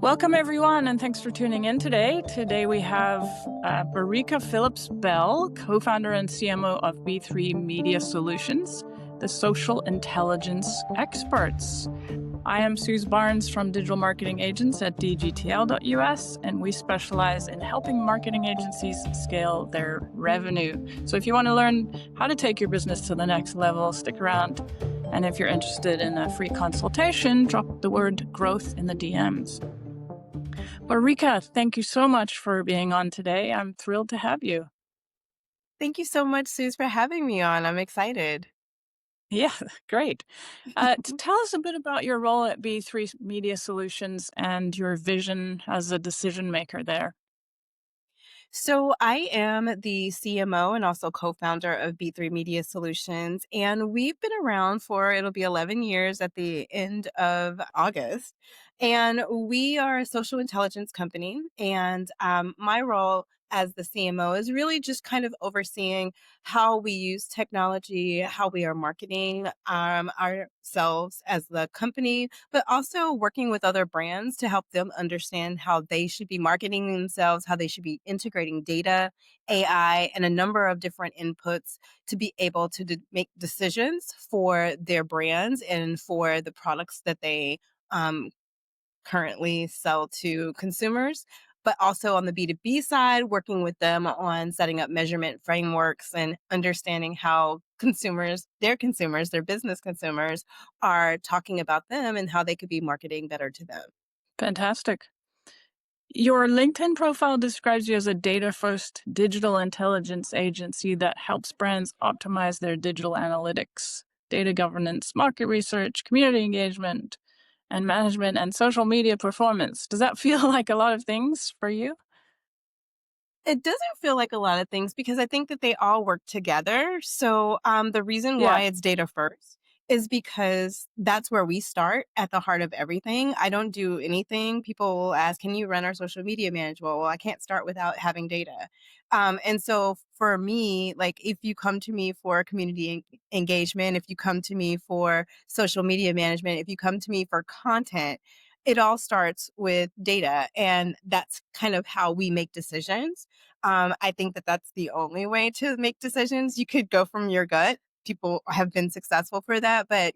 Welcome, everyone, and thanks for tuning in today. Today we have Barika Phillips Bell, co founder and CMO of B3 Media Solutions, the social intelligence experts. I am Suze Barnes from Digital Marketing Agents at DGTL-us, and we specialize in helping marketing agencies scale their revenue. So if you want to learn how to take your business to the next level, stick around. And if you're interested in a free consultation, drop the word growth in the DMs. Barika, thank you so much for being on today. I'm thrilled to have you. Thank you so much, Suze, for having me on. I'm excited. Yeah, great. Tell us a bit about your role at B3 Media Solutions and your vision as a decision maker there. So, I am the CMO and also co founder of B3 Media Solutions. And we've been around for, it'll be 11 years at the end of August. And we are a social intelligence company. And my role as the CMO is really just kind of overseeing how we use technology, how we are marketing ourselves as the company, but also working with other brands to help them understand how they should be marketing themselves, how they should be integrating data, AI, and a number of different inputs to be able to make decisions for their brands and for the products that they um, currently sell to consumers. But also on the B2B side, working with them on setting up measurement frameworks and understanding how consumers, their business consumers, are talking about them and how they could be marketing better to them. Fantastic. Your LinkedIn profile describes you as a data first digital intelligence agency that helps brands optimize their digital analytics, data governance, market research, community engagement, and management and social media performance. Does that feel like a lot of things for you? It doesn't feel like a lot of things because I think that they all work together. So, the reason Yeah. why it's data first is because that's where we start at the heart of everything. I don't do anything. People will ask, "Can you run our social media management?" Well, I can't start without having data. And so for me, like if you come to me for community engagement, if you come to me for social media management, if you come to me for content, it all starts with data. And that's kind of how we make decisions. I think that that's the only way to make decisions. You could go from your gut. People have been successful for that. But,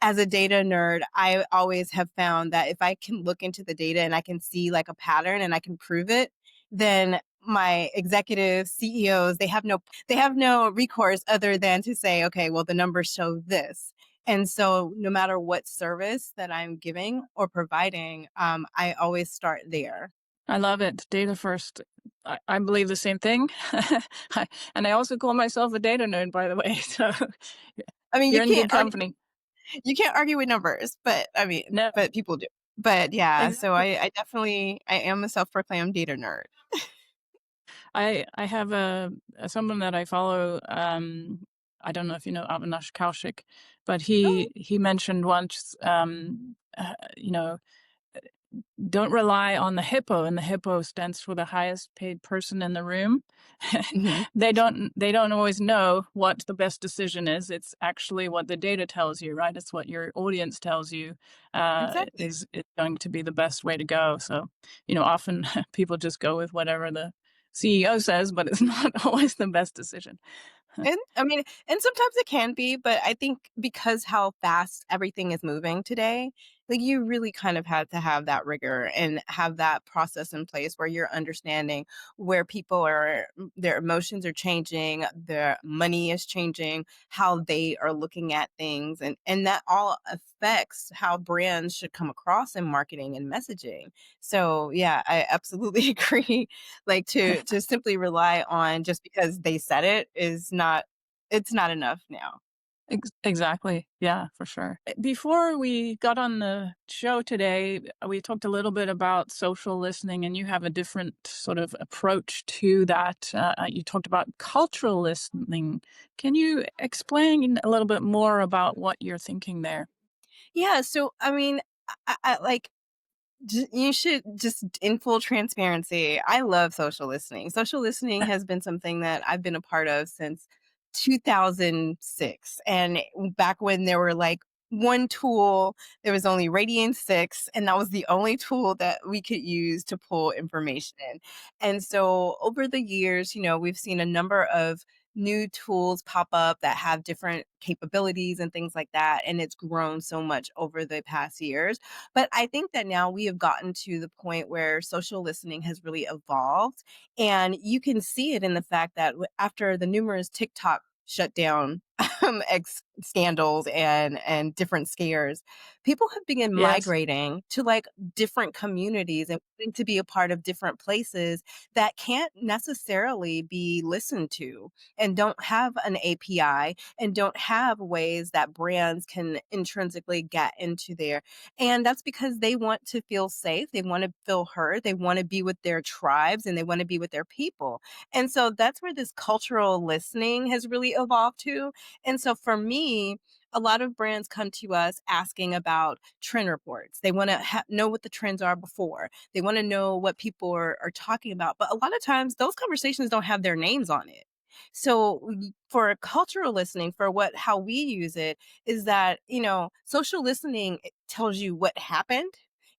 as a data nerd, I always have found that if I can look into the data and I can see like a pattern and I can prove it, then my executives, CEOs, they have no recourse other than to say, okay, well, the numbers show this. And so no matter what service that I'm giving or providing, I always start there. I love it. Data first. I believe the same thing. And I also call myself a data nerd, by the way. So I mean, you're in good company. you can't argue with numbers, but I mean, No, but people do. But yeah, so exactly. I definitely I am a self-proclaimed data nerd. I have someone that I follow. I don't know if you know Avinash Kaushik, but Oh, he mentioned once, you know, don't rely on the hippo, and the hippo stands for the highest paid person in the room. mhm, They don't always know what the best decision is. It's actually what the data tells you, right? It's what your audience tells you exactly. is going to be the best way to go. So, often people just go with whatever the CEO says, but it's not always the best decision. And I mean, and sometimes it can be, but I think because how fast everything is moving today, like you really kind of had to have that rigor and have that process in place where you're understanding where people are, their emotions are changing, their money is changing, how they are looking at things, and that all affects how brands should come across in marketing and messaging. So yeah, I absolutely agree. Like to simply rely on just because they said it is not it's not enough now. Exactly. Yeah, for sure. Before we got on the show today, we talked a little bit about social listening, and you have a different sort of approach to that. You talked about cultural listening. Can you explain a little bit more about what you're thinking there? Yeah, so I mean, I like you should just in full transparency, I love social listening. Social listening has been something that I've been a part of since 2006. And back when there were like one tool. There was only Radian 6, and that was the only tool that we could use to pull information. And so over the years, we've seen a number of new tools pop up that have different capabilities and things like that. And it's grown so much over the past years. But I think that now we have gotten to the point where social listening has really evolved. And you can see it in the fact that after the numerous TikTok shutdown scandals and different scares, people have begun Yes. migrating to like different communities and wanting to be a part of different places that can't necessarily be listened to and don't have an API and don't have ways that brands can intrinsically get into there. And that's because they want to feel safe, they want to feel heard, they want to be with their tribes, and they want to be with their people. And so that's where this cultural listening has really evolved to. And so for me, a lot of brands come to us asking about trend reports. They want to know what the trends are before. They want to know what people are talking about. But a lot of times, those conversations don't have their names on it. So for cultural listening, for how we use it, is that social listening, it tells you what happened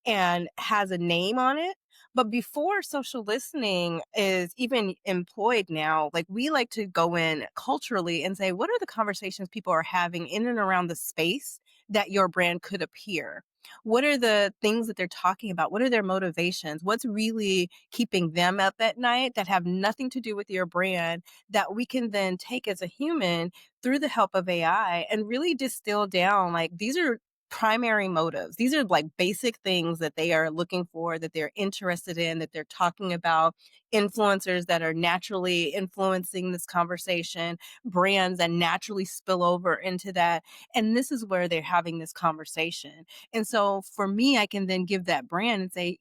and has a name on it. But before social listening is even employed now, like we like to go in culturally and say, what are the conversations people are having in and around the space that your brand could appear? What are the things that they're talking about? What are their motivations? What's really keeping them up at night that have nothing to do with your brand, that we can then take as a human through the help of AI and really distill down, like, these are primary motives. These are like basic things that they are looking for, that they're interested in, that they're talking about, influencers that are naturally influencing this conversation, brands that naturally spill over into that. And this is where they're having this conversation. And so for me, I can then give that brand and say,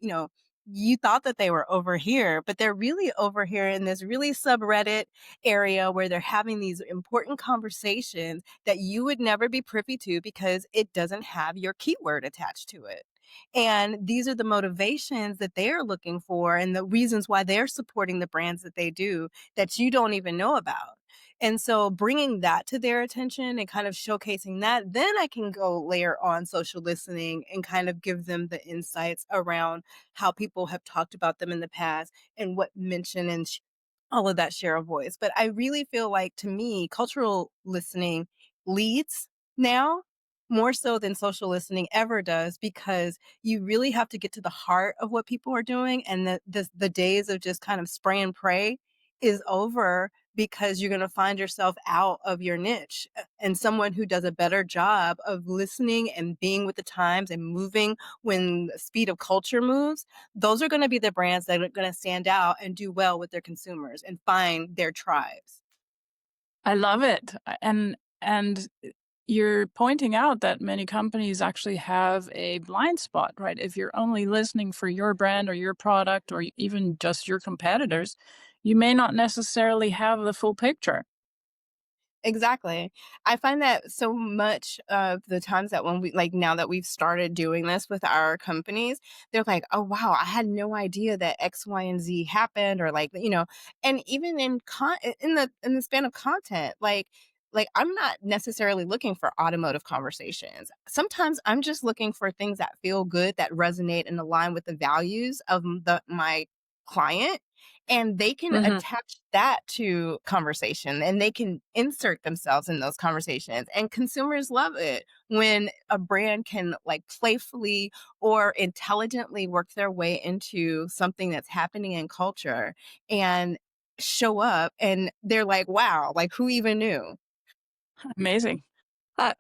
you thought that they were over here, but they're really over here in this really subreddit area where they're having these important conversations that you would never be privy to because it doesn't have your keyword attached to it. And these are the motivations that they're looking for and the reasons why they're supporting the brands that they do that you don't even know about. And so bringing that to their attention and kind of showcasing that, then I can go layer on social listening and kind of give them the insights around how people have talked about them in the past and what mention and all of that share of voice. But I really feel like, to me, cultural listening leads now more so than social listening ever does, because you really have to get to the heart of what people are doing. And the days of just kind of spray and pray is over, because you're going to find yourself out of your niche. And someone who does a better job of listening and being with the times and moving when the speed of culture moves, those are going to be the brands that are going to stand out and do well with their consumers and find their tribes. I love it. And you're pointing out that many companies actually have a blind spot, right? If you're only listening for your brand or your product or even just your competitors, you may not necessarily have the full picture. Exactly. I find that so much of the times that when we, like, now that we've started doing this with our companies, they're like, "Oh wow, I had no idea that X, Y, and Z happened," or like, and even in the span of content, like I'm not necessarily looking for automotive conversations. Sometimes I'm just looking for things that feel good, that resonate and align with the values of my client, and they can Hmm. attach that to conversation and they can insert themselves in those conversations, and consumers love it when a brand can like playfully or intelligently work their way into something that's happening in culture and show up, and they're like, wow, like, who even knew? Amazing.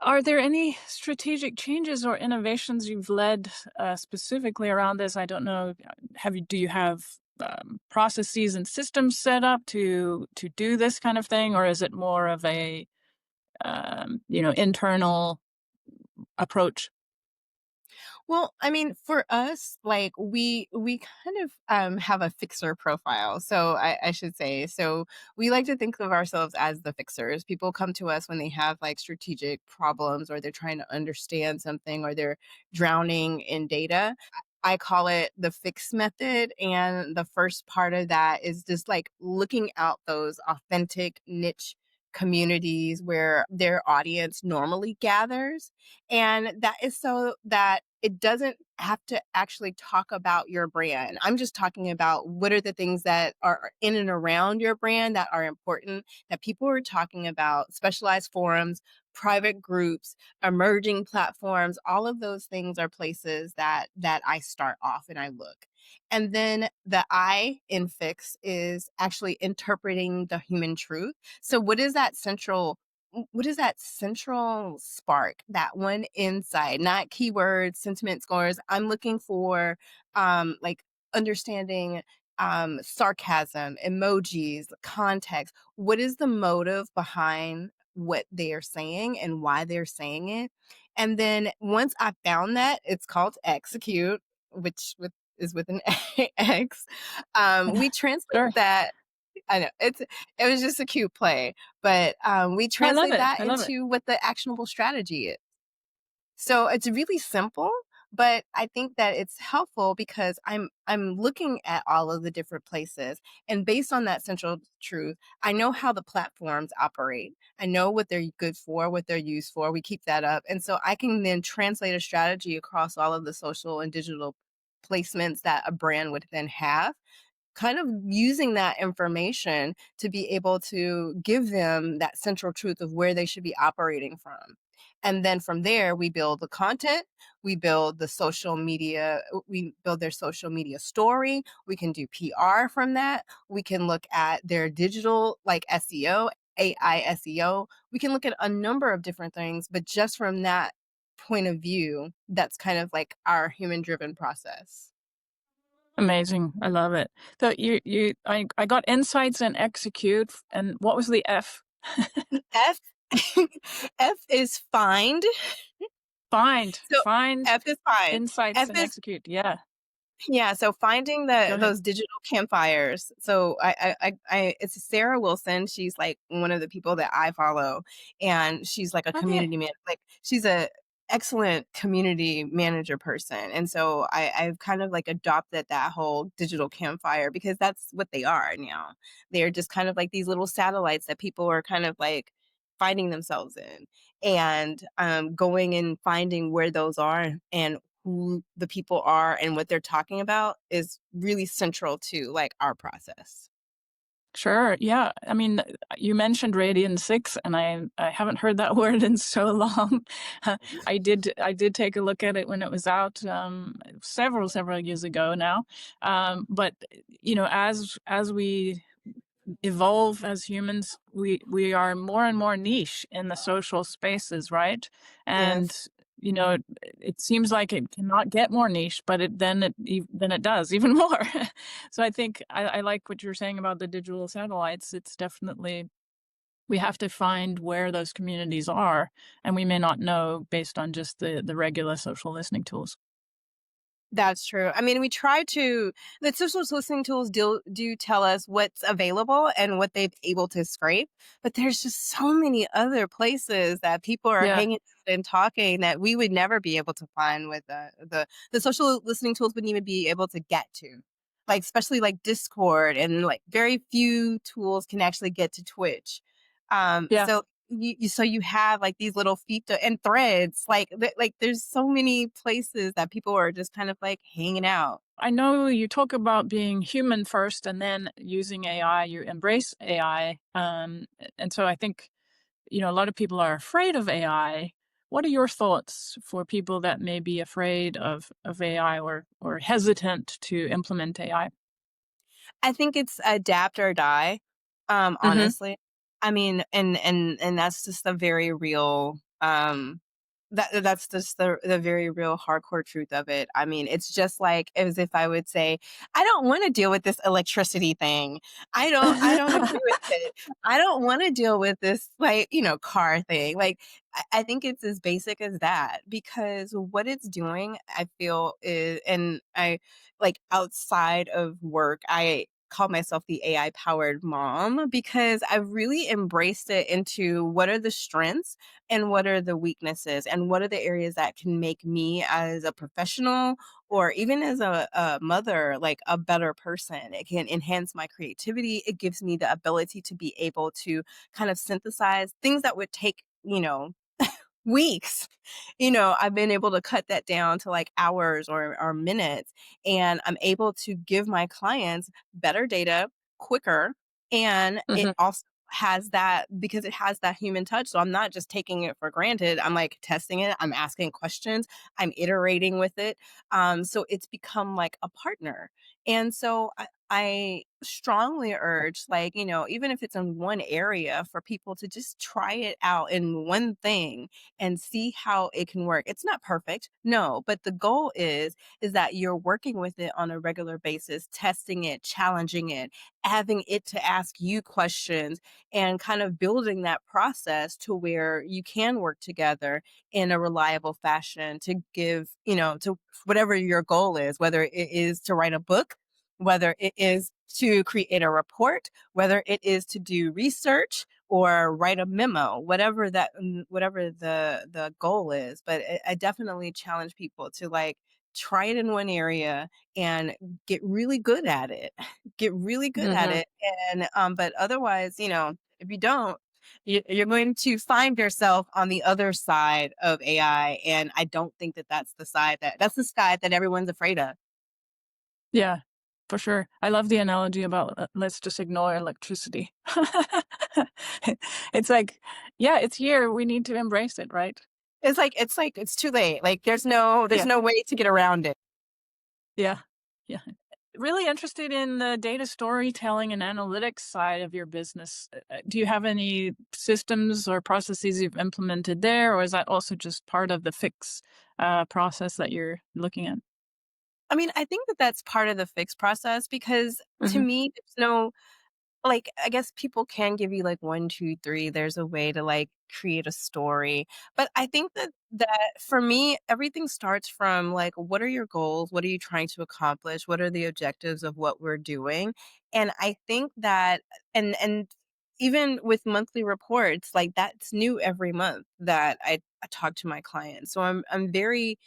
Are there any strategic changes or innovations you've led specifically around this? I don't know. Do you have processes and systems set up to do this kind of thing, or is it more of a internal approach? Well, I mean, for us, like we kind of have a fixer profile. So I should say, so we like to think of ourselves as the fixers. People come to us when they have like strategic problems, or they're trying to understand something, or they're drowning in data. I call it the fix method. And the first part of that is just like looking out those authentic niche communities where their audience normally gathers. And that is so that it doesn't have to actually talk about your brand. I'm just talking about what are the things that are in and around your brand that are important that people are talking about, specialized forums, private groups, emerging platforms. All of those things are places that I start off and I look. And then the I in fix is actually interpreting the human truth. So what is that central spark, that one insight, not keywords, sentiment scores. I'm looking for like understanding sarcasm, emojis, context. What is the motive behind what they are saying and why they're saying it? And then once I found that, it's called execute, is with an X. We translate Sure. that. I know it was just a cute play, but we I love translate it. that I love it. into what the actionable strategy is. So it's really simple, but I think that it's helpful because I'm looking at all of the different places, and based on that central truth, I know how the platforms operate. I know what they're good for, what they're used for. We keep that up, and so I can then translate a strategy across all of the social and digital placements that a brand would then have, kind of using that information to be able to give them that central truth of where they should be operating from. And then from there, we build the content, we build the social media, we build their social media story. We can do PR from that. We can look at their digital, like SEO, AI SEO. We can look at a number of different things, but just from that point of view, that's kind of like our human driven process. Amazing. I love it. So I got insights and execute. And what was the F? F F is find. Find. So Find F is find. insights F and is execute. Yeah. Yeah, so finding Go the ahead. those digital campfires. So it's Sarah Wilson. She's like one of the people that I follow, and she's like a Okay. community man. Like she's a excellent community manager person, and so I've kind of like adopted that whole digital campfire because that's what they are now. They're just kind of like these little satellites that people are kind of like finding themselves in, and going and finding where those are and who the people are and what they're talking about is really central to like our process. Sure. Yeah. I mean, you mentioned Radian 6, and I haven't heard that word in so long. I did take a look at it when it was out, several years ago now. But as we evolve as humans, we are more and more niche in the social spaces, right? And Yes. it seems like it cannot get more niche, but then it does even more. So I think I like what you're saying about the digital satellites. It's definitely, we have to find where those communities are, and we may not know based on just the regular social listening tools. That's true. I mean, we try to the social listening tools do tell us what's available and what they've able to scrape, but there's just so many other places that people are Yeah. hanging out and talking that we would never be able to find with the social listening tools wouldn't even be able to get to. Like especially like Discord and like very few tools can actually get to Twitch. Yeah. So you have like these little feet and threads like there's so many places that people are just kind of like hanging out. I know you talk about being human first and then using AI, you embrace AI. And so I think, a lot of people are afraid of AI. What are your thoughts for people that may be afraid of AI, or hesitant to implement AI? I think it's adapt or die, Hmm. honestly. I mean, and that's just a very real, that's just the very real hardcore truth of it. I mean, it's just like as if I would say, "I don't wanna deal with this electricity thing. I don't agree with it. I don't wanna deal with this, like, car thing." Like, I think it's as basic as that because what it's doing, I feel is and I like, outside of work, call myself the AI powered mom because I've really embraced it into what are the strengths and what are the weaknesses and what are the areas that can make me as a professional or even as a mother like a better person. It can enhance my creativity. It gives me the ability to be able to kind of synthesize things that would take, weeks. I've been able to cut that down to like hours or minutes, and I'm able to give my clients better data quicker. And it Hmm. also has that because it has that human touch. So I'm not just taking it for granted. I'm like testing it, I'm asking questions, I'm iterating with it. So it's become like a partner. And so I strongly urge, like, even if it's in one area, for people to just try it out in one thing and see how it can work. It's not perfect, no, but the goal is that you're working with it on a regular basis, testing it, challenging it, having it to ask you questions, and kind of building that process to where you can work together in a reliable fashion to give, to whatever your goal is, whether it is to write a book, whether it is to create a report, whether it is to do research or write a memo, whatever the goal is. But I definitely challenge people to like try it in one area and get really good at it. Get really good at Hmm. it. And but otherwise, if you don't, you're going to find yourself on the other side of AI. And I don't think that that's the side that everyone's afraid of. Yeah, for sure. I love the analogy about let's just ignore electricity. It's like, yeah, it's here. We need to embrace it, right? It's like it's too late. Like there's Yeah, no way to get around it. yeah, yeah. Really interested in the data storytelling and analytics side of your business. Do you have any systems or processes you've implemented there, or is that also just part of the fix process that you're looking at? I mean, I think that that's part of the fix process because to Hmm. me, there's no like, I guess people can give you like 1, 2, 3. There's a way to like create a story. But I think that for me, everything starts from like, what are your goals? What are you trying to accomplish? What are the objectives of what we're doing? And I think that and even with monthly reports, like that's new every month that I talk to my clients. So I'm very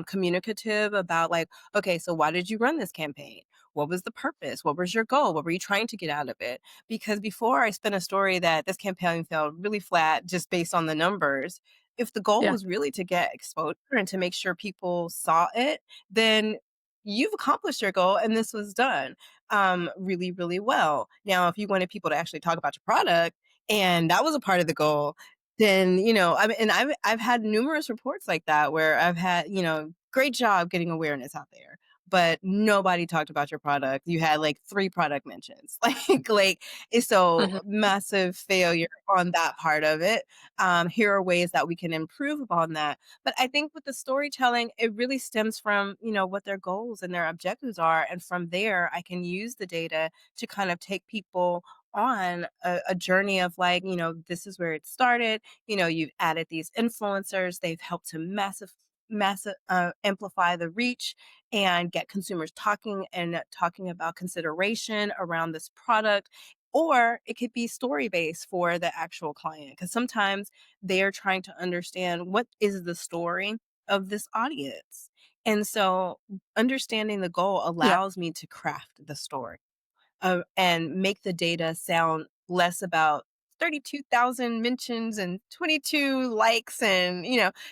communicative about like, okay, so why did you run this campaign? What was the purpose? What was your goal? What were you trying to get out of it? Because before I spin a story that this campaign fell really flat just based on the numbers, if the goal Yeah, was really to get exposure and to make sure people saw it, then you've accomplished your goal and this was done really, really well. Now, if you wanted people to actually talk about your product and that was a part of the goal, then I've had numerous reports like that where I've had great job getting awareness out there, but nobody talked about your product. You had like 3 product mentions. It's so hmm, massive failure on that part of it. Here are ways that we can improve upon that. But I think with the storytelling, it really stems from, what their goals and their objectives are. And from there, I can use the data to kind of take people on a journey of like, this is where it started. You've added these influencers, they've helped to massive amplify the reach and get consumers talking about consideration around this product. Or it could be story based for the actual client because sometimes they are trying to understand what is the story of this audience. And so understanding the goal yeah. allows me to craft the story and make the data sound less about 32,000 mentions and 22 likes. And,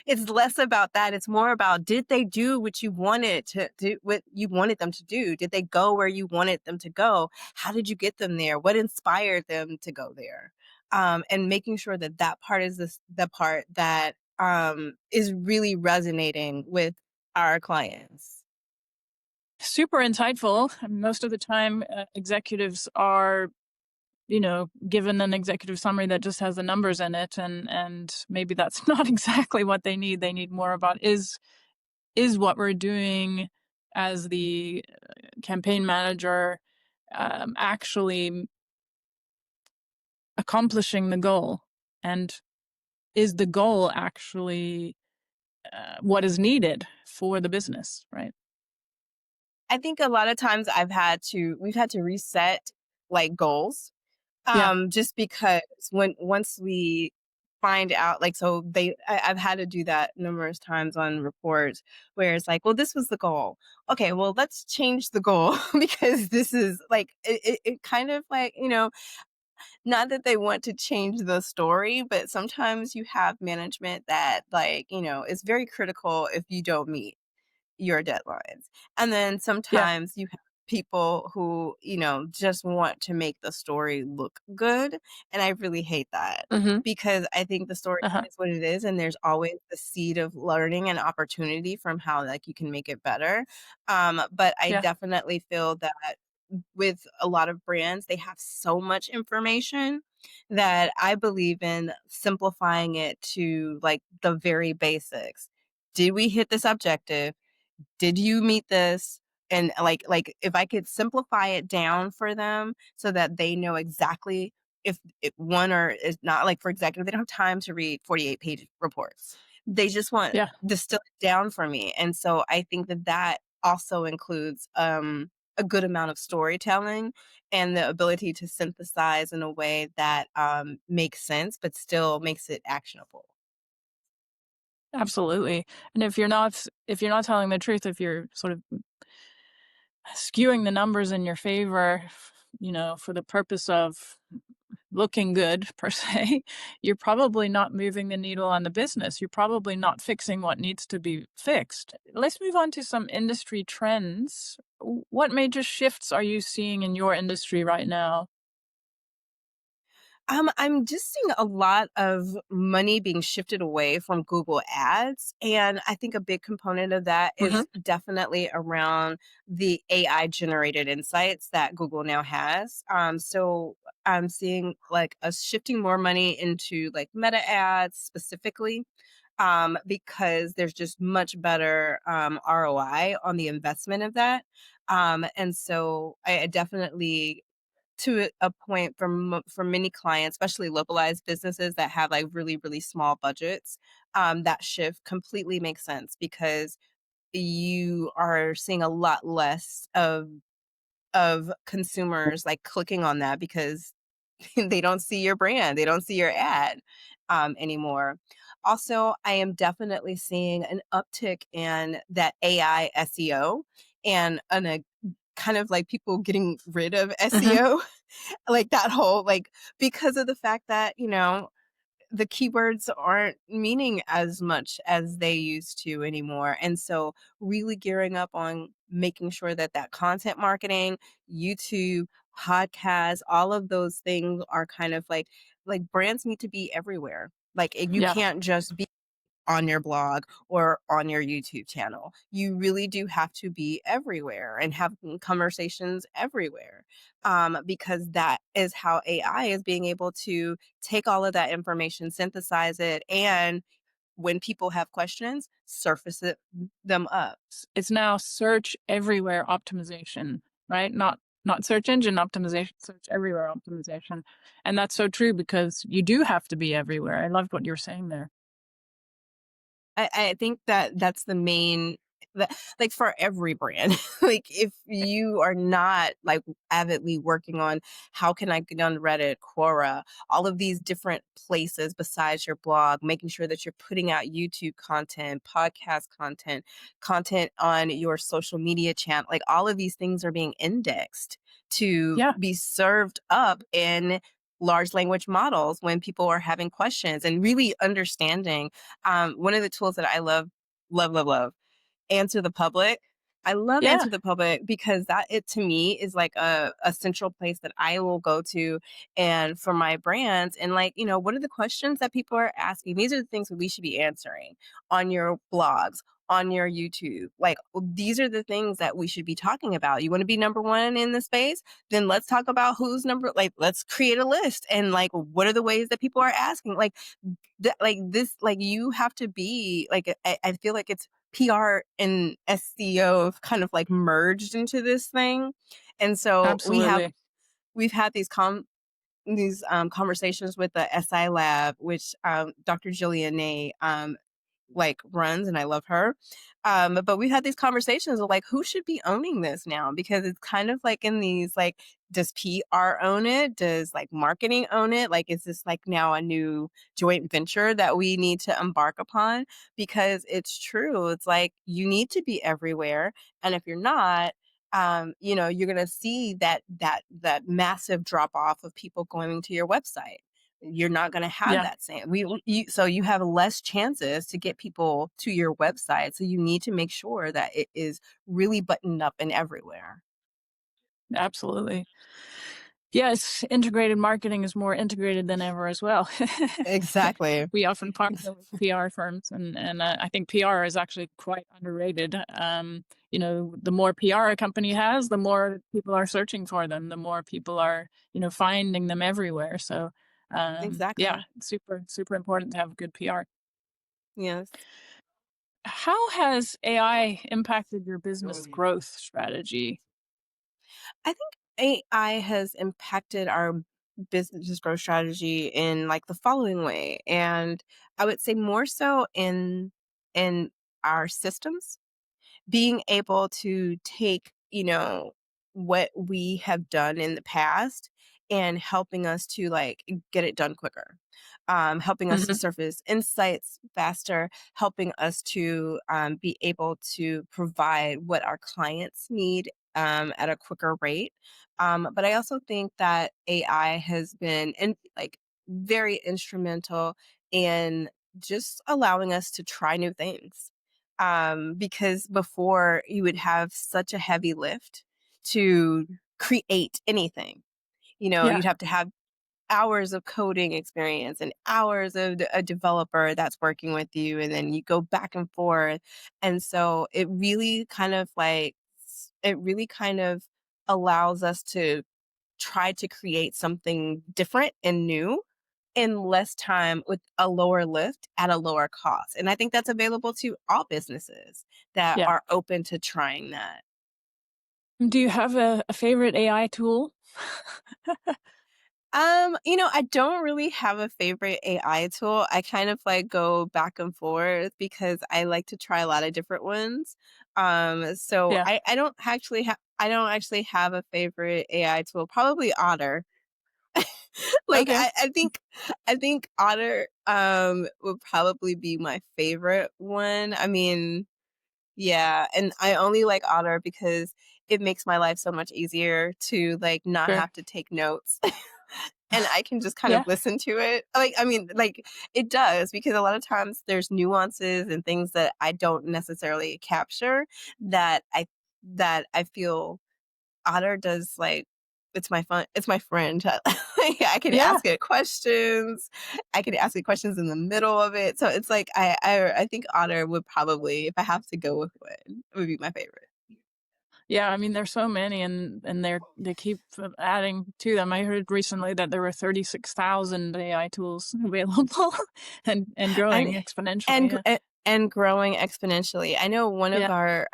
it's less about that. It's more about did they do what you wanted to do, what you wanted them to do? Did they go where you wanted them to go? How did you get them there? What inspired them to go there? And making sure that that part is the part that is really resonating with our clients. Super insightful. Most of the time, executives are, given an executive summary that just has the numbers in it, and maybe that's not exactly what they need. They need more about is what we're doing as the campaign manager actually accomplishing the goal, and is the goal actually what is needed for the business, right? I think a lot of times we've had to reset like goals. Yeah. Just because once we find out, like, so I've had to do that numerous times on reports where it's like, well, this was the goal. Okay, well, let's change the goal because this is like it kind of like, not that they want to change the story, but sometimes you have management that, like, is very critical if you don't meet your deadlines. And then Yeah. sometimes you have people who, just want to make the story look good. And I really hate that Mhm. because I think the story Uh-huh. is what it is. And there's always the seed of learning and opportunity from how, like, you can make it better. But I Yeah. definitely feel that with a lot of brands, they have so much information that I believe in simplifying it to like the very basics. Did we hit this objective? Did you meet this? And like if I could simplify it down for them so that they know exactly if one or is not, like, for executive, they don't have time to read 48-page reports. They just want Yeah. distill it down for me. And so I think that that also includes a good amount of storytelling and the ability to synthesize in a way that makes sense but still makes it actionable. Absolutely. And if you're not telling the truth, if you're sort of skewing the numbers in your favor, for the purpose of looking good per se, you're probably not moving the needle on the business. You're probably not fixing what needs to be fixed. Let's move on to some industry trends. What major shifts are you seeing in your industry right now? I'm just seeing a lot of money being shifted away from Google Ads. And I think a big component of that Hmm. is definitely around the AI generated insights that Google now has. So I'm seeing like us shifting more money into like meta ads specifically, because there's just much better ROI on the investment of that. And so I definitely, to a point, for many clients, especially localized businesses that have like really really small budgets, that shift completely makes sense because you are seeing a lot less of consumers like clicking on that because they don't see your brand, they don't see your ad anymore. Also, I am definitely seeing an uptick in that AI SEO and a kind of like people getting rid of Hmm. SEO. Like that whole like because of the fact that, the keywords aren't meaning as much as they used to anymore. And so really gearing up on making sure that that content marketing, YouTube, podcasts, all of those things are kind of like brands need to be everywhere. Like you Yeah. can't just be on your blog or on your YouTube channel. You really do have to be everywhere and have conversations everywhere, because that is how AI is being able to take all of that information, synthesize it, and when people have questions, surface them up. It's now search everywhere optimization, right? Not search engine optimization, search everywhere optimization. And that's so true because you do have to be everywhere. I loved what you were saying there. I think that that's the main that like for every brand. Like if you are not like avidly working on how can I get on Reddit, Quora, all of these different places besides your blog, making sure that you're putting out YouTube content, podcast content, content on your social media channel, like all of these things are being indexed to Yeah. be served up in large language models when people are having questions and really understanding. One of the tools that I love, love, love, love, Answer the Public. I love Yeah. Answer the Public because that it to me is like a central place that I will go to and for my brands and like, what are the questions that people are asking? These are the things that we should be answering on your blogs, on your YouTube. Like these are the things that we should be talking about. You want to be number one in the space? Then let's talk about who's number like let's create a list and like what are the ways that people are asking? Like like this, like you have to be like I feel like it's PR and SEO have kind of like merged into this thing. And so Absolutely. we've had these conversations with the SI Lab, which Dr. Jillian Nay like runs, and I love her. But we've had these conversations of like who should be owning this now, because it's kind of like in these like, does PR own it? Does like marketing own it? Like, is this like now a new joint venture that we need to embark upon? Because it's true. It's like you need to be everywhere. And if you're not, you're gonna see that massive drop off of people going to your website. You're not going to have Yeah, that same so you have less chances to get people to your website, so you need to make sure that it is really buttoned up and everywhere. absolutely. Yes, integrated marketing is more integrated than ever as well. Exactly. We often Ex- partner with PR firms, and I think PR is actually quite underrated. The more PR a company has, the more people are searching for them, the more people are, finding them everywhere. So, yeah, exactly. super, super important to have good PR. Yes. How has AI impacted your business growth strategy? I think AI has impacted our business growth strategy in like the following way, and I would say more so in our systems, being able to take, what we have done in the past and helping us to like get it done quicker. Helping us to Hmm. surface insights faster, helping us to be able to provide what our clients need at a quicker rate. But I also think that AI has been like very instrumental in just allowing us to try new things, because before you would have such a heavy lift to create anything. Yeah, You'd have to have hours of coding experience and hours of a developer that's working with you, and then you go back and forth. And so it really kind of allows us to try to create something different and new in less time with a lower lift at a lower cost. And I think that's available to all businesses that yeah. are open to trying that. Do you have a favorite AI tool? I don't really have a favorite AI tool. I kind of like go back and forth because I like to try a lot of different ones. So Yeah. I don't actually have a favorite AI tool. Probably Otter. Like Okay. I think Otter would probably be my favorite one. I mean, yeah, and I only like Otter because it makes my life so much easier to like not Sure. have to take notes. And I can just kind of Yeah. listen to it. Like, I mean, like it does, because a lot of times there's nuances and things that I don't necessarily capture that I feel Otter does. Like, it's my friend. I can Yeah. ask it questions. I can ask it questions in the middle of it. So it's like I think Otter would probably, if I have to go with one, would be my favorite. Yeah, I mean, there's so many, and they keep adding to them. I heard recently that there were 36,000 AI tools available and growing And exponentially. Yeah. and growing exponentially. I know one of Yeah. our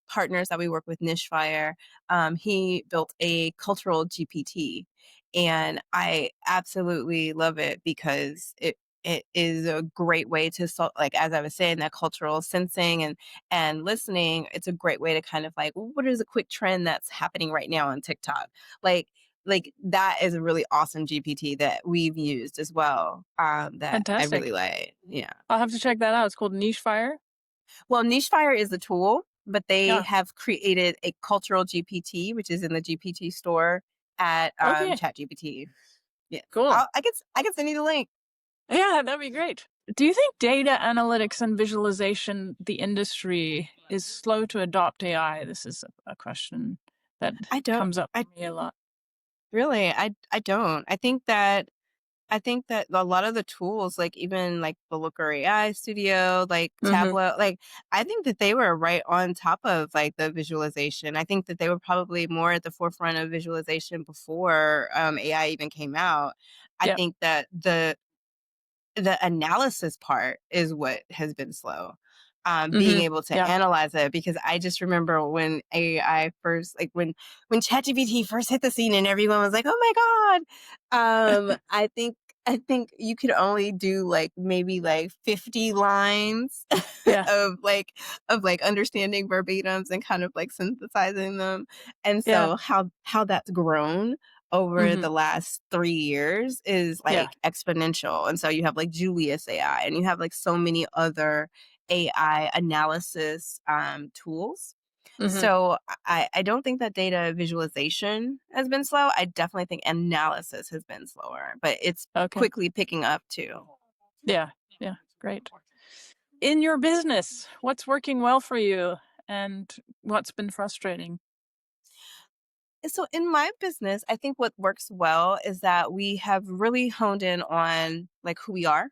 partners that we work with, Nishfire, he built a cultural GPT, and I absolutely love it because it is a great way to like, as I was saying, that cultural sensing and listening. It's a great way to kind of like, well, what is a quick trend that's happening right now on TikTok? Like that is a really awesome GPT that we've used as well, that I really Fantastic. like. Yeah. I'll have to check that out. It's called Niche Fire. Well, Nichefire is the tool, but they Yeah. have created a cultural GPT, which is in the GPT store at Okay. ChatGPT. Yes. Cool. I can send you the link. Yeah, that'd be great. Do you think data analytics and visualization, the industry, is slow to adopt AI? This is a question that I don't comes up I for me a lot. really I don't. I think that a lot of the tools, like even like the Looker AI Studio, like Hmm. Tableau, like I think that they were right on top of like the visualization. I think that they were probably more at the forefront of visualization before AI even came out. I Yeah. think that the analysis part is what has been slow. Being Hmm. able to Yeah. analyze it, because I just remember when AI first, like when ChatGPT first hit the scene and everyone was like, "Oh my god!" I think I think you could only do, like, maybe, like, 50 lines Yeah. of, like, understanding verbatims and kind of, like, synthesizing them, and Yeah. so how that's grown over Mhm. the last 3 years is, Yeah. like, exponential, and so you have, like, Julius AI, and you have, like, so many other AI analysis, tools. Mhm. So I don't think that data visualization has been slow. I definitely think analysis has been slower, but it's Okay. quickly picking up too. Yeah. Yeah. Great. In your business, what's working well for you and what's been frustrating? And so in my business, I think what works well is that we have really honed in on like who we are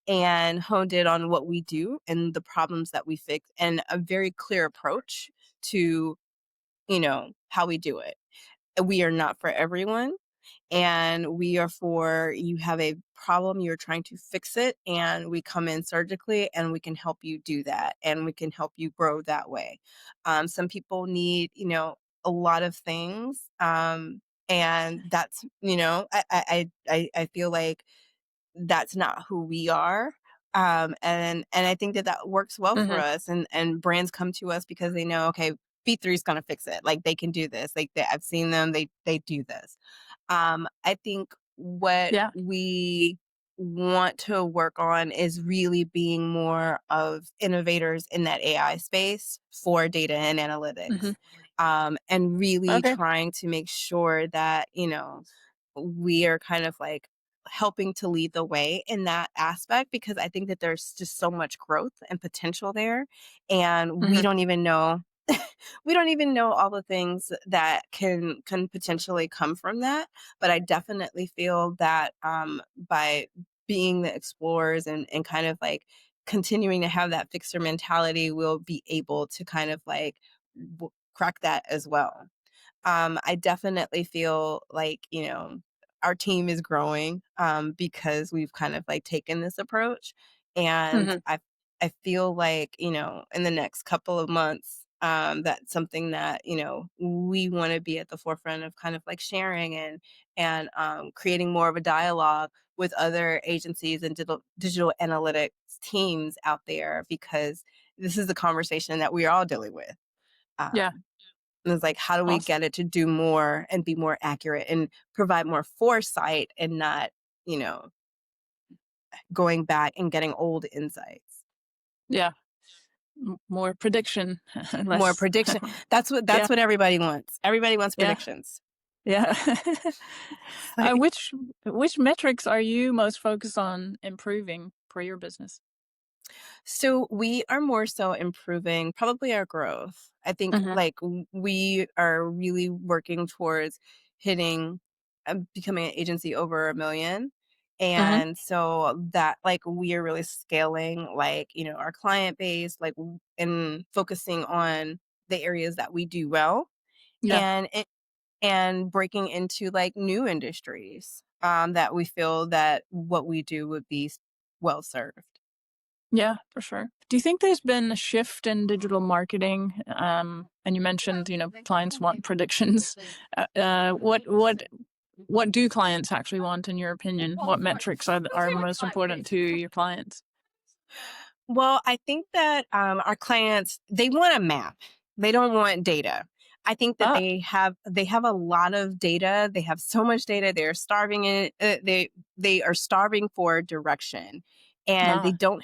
and honed in on what we do and the problems that we fix and a very clear approach to, how we do it. We are not for everyone. And we are for you have a problem, you're trying to fix it, and we come in surgically and we can help you do that and we can help you grow that way. Some people need, a lot of things. And that's, I feel like that's not who we are. And I think that that works well for Mhm. us, and brands come to us because they know, okay, B3 is going to fix it. Like they can do this. Like I've seen them, they do this. I think what Yeah. we want to work on is really being more of innovators in that AI space for data and Mhm. analytics. And really Okay. trying to make sure that, we are kind of like helping to lead the way in that aspect because I think that there's just so much growth and potential there. And we Mhm. don't even know we don't even know all the things that can potentially come from that. But I definitely feel that by being the explorers and kind of like continuing to have that fixer mentality, we'll be able to kind of like crack that as well. I definitely feel like, our team is growing because we've kind of like taken this approach. And Mhm. I feel like, in the next couple of months, that's something that, we want to be at the forefront of kind of like sharing and creating more of a dialogue with other agencies and digital analytics teams out there because this is the conversation that we're all dealing with. Yeah. Um, and it's like, how do we Awesome. get it to do more and be more accurate and provide more foresight and not, you know, going back and getting old insights? Yeah. More prediction, More less. prediction. That's Yeah. what everybody wants. Everybody wants Yeah. predictions. Yeah. It's like, Which metrics are you most focused on improving for your business? so we are more so improving probably our growth. I think Mhm. like we are really working towards hitting becoming an agency over 1 million. Mhm. And so that like we are really scaling like, our client base like and focusing on the areas that we do well Yeah. and breaking into like new industries that we feel that what we do would be well served. Yeah, for sure. Do you think there's been a shift in digital marketing? And you mentioned, clients want predictions. What do clients actually want, in your opinion? What metrics are most important to your clients? Well, I think that our clients they want a map. They don't want data. I think that Ah, they have a lot of data. They have so much data. They're starving in they are starving for direction, and they ah, don't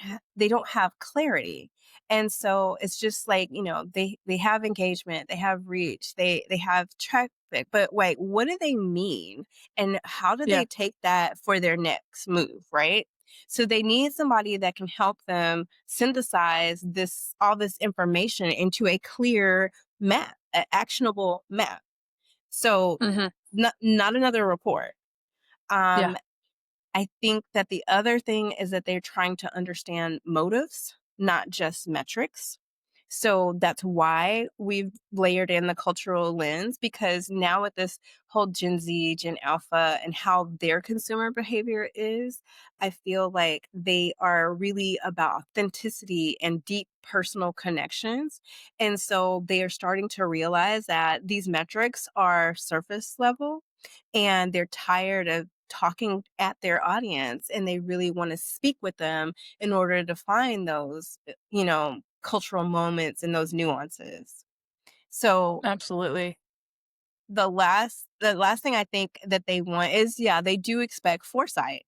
have clarity. And so it's just like they have engagement, they have reach, they have traffic, but wait, what do they mean, and how do yeah, they take that for their next move, right? So they need somebody that can help them synthesize all this information into a clear map, an actionable map. So hmm, not another report. yeah, Um, I think that the other thing is that they're trying to understand motives, not just metrics. So that's why we've layered in the cultural lens because now with this whole Gen Z, Gen Alpha, and how their consumer behavior is, I feel like they are really about authenticity and deep personal connections. And so they are starting to realize that these metrics are surface level and they're tired of talking at their audience, and they really want to speak with them in order to find those, cultural moments and those nuances. So Absolutely. the last thing I think that they want is, yeah, they do expect foresight.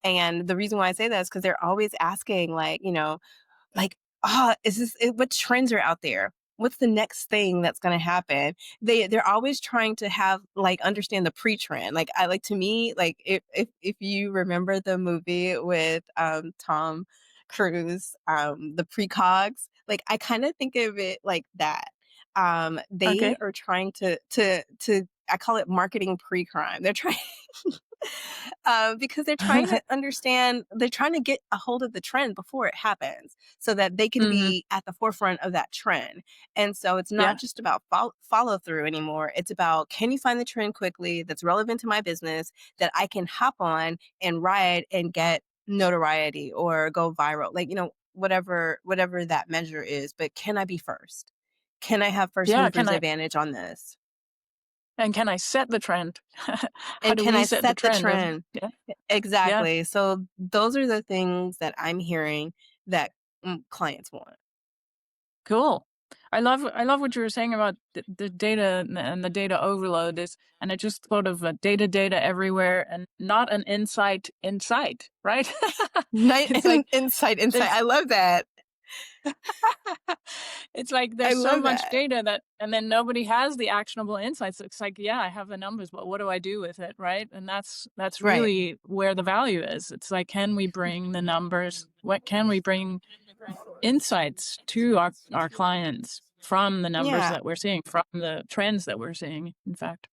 And the reason why I say that is because they're always asking, like, is what trends are out there? What's the next thing that's going to happen? They're always trying to have, like, understand the pre-trend. Like, I like, to me, like, if you remember the movie with Tom Cruise, the precogs, like, I kind of think of it like that. They Okay. are trying to I call it marketing pre-crime. They're trying because they're trying to understand, they're trying to get a hold of the trend before it happens so that they can Hmm. be at the forefront of that trend. And so it's not Yeah. just about follow through anymore. It's about, can you find the trend quickly that's relevant to my business that I can hop on and ride and get notoriety or go viral? Like, whatever that measure is, but can I be first? Can I have first Yeah. movers advantage on this? Can I set the trend? How And do can we I set the set the trend of, trend? yeah, yeah, Exactly. So those are the things that I'm hearing that clients want. cool. I love what you were saying about the data and the data overload is, and I just thought of data everywhere and not an insight, right? Night It's like and insight. there's I love that. it's like I there's so love much that. data that, and then nobody has the actionable insights. It's like, yeah, I have the numbers, but what do I do with it, right? And that's Right. really where the value is. It's like, can we bring the numbers? What can we bring insights to our clients from the numbers Yeah. that we're seeing, from the trends that we're seeing, in fact.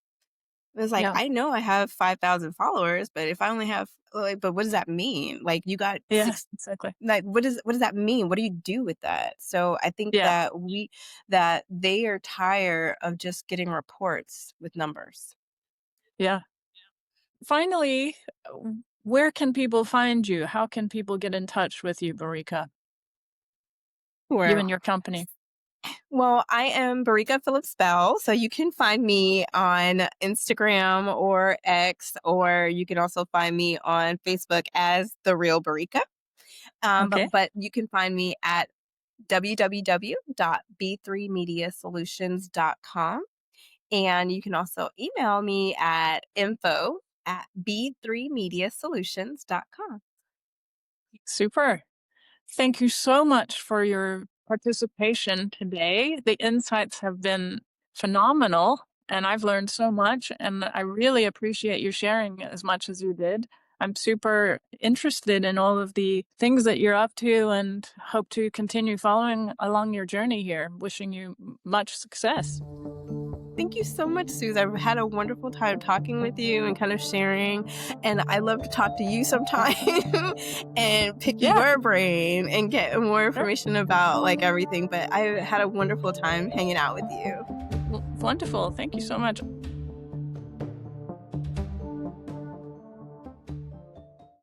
It's like, Yeah. I know I have 5,000 followers, but if I only have, like, but what does that mean? Like, you got Yeah, six, exactly. like, what does that mean? What do you do with that? So I think Yeah. that they are tired of just getting reports with numbers. Yeah. Finally, where can people find you? How can people get in touch with you, Barika? You Where and your company. Well, I am Barika Phillips Bell. So you can find me on Instagram or X, or you can also find me on Facebook as The Real Barika. Okay. But you can find me at www.b3mediasolutions.com. And you can also email me at info@b3mediasolutions.com. Super. Thank you so much for your participation today. The insights have been phenomenal, and I've learned so much, and I really appreciate you sharing as much as you did. I'm super interested in all of the things that you're up to and hope to continue following along your journey here. Wishing you much success. Thank you so much, Suze. I've had a wonderful time talking with you and kind of sharing. And I love to talk to you sometime and pick Yeah, your brain and get more sure. information about, like, everything. But I had a wonderful time hanging out with you. Wonderful. Thank you so much.